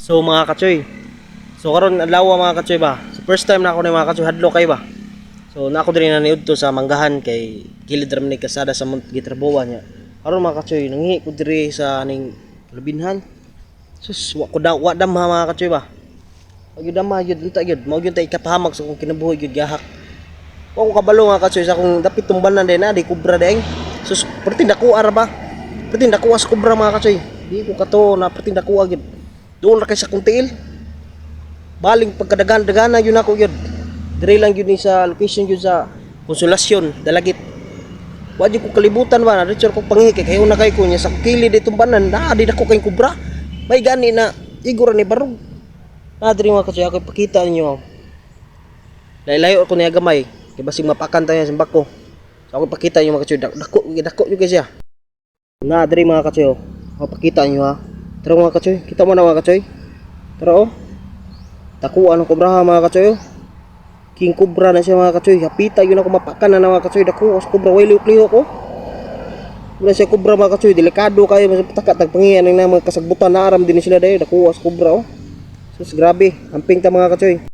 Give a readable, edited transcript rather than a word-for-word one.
So mga kachoy, so karon adlaw mga kachoy ba. So first time na ako ni mga kachoy hadlo kay ba. So na ako diri na niudto sa Manggahan kay gilid ra man ni kasada sa Mount Gitraboa nya. Karon mga kachoy nanghi ko diri sa ning Labinhan. Sus wa ko daw wa dam mga kachoy ba. Pag yun dama yun unta yun mao yun tay kapahamak sa kong kinabuhi yun gahak. Wa ko kabalo nga kachoy sa akong dapit tumbalan din na di kubra daing. Sus perti dako ara ba. Perti dako as kubra mga kachoy. Di ko kato na perti dako gyud. Doon ra kay sa kong tiil. Baling pagkadagan-dagana yun ako yun. Dire lang yun sa location yun sa Konsolasyon, Dalagit. Wadi ko kalibutan ba na dito ko pangiki kay una kay ko nya sa kilid itong banan na di dako kay kubra. May gani na igura ni barug. Na diri mga kachoy ako ipakita ninyo. Layo ako niya gamay kay basig mapakan tayo sa bako. So ako ipakita ninyo mga kachoy dako yung siya. Na diri mga kachoy ako pakita ninyo ha. Tara mga kachoy, kita mo na mga kachoy. Tara oh. Takuan ang kubraha mga kachoy. King kubra na siya mga kachoy. Hapita yun ako mapakan na mga kachoy. Dako, as kubra, way liho ko. Wala siya kubra mga kachoy. Delikado kayo, masapataka, tagpangihan ng mga kasagbutan na aram din sila dayo. Dako, as kubra oh. Sus, grabe. Amping ta mga kachoy.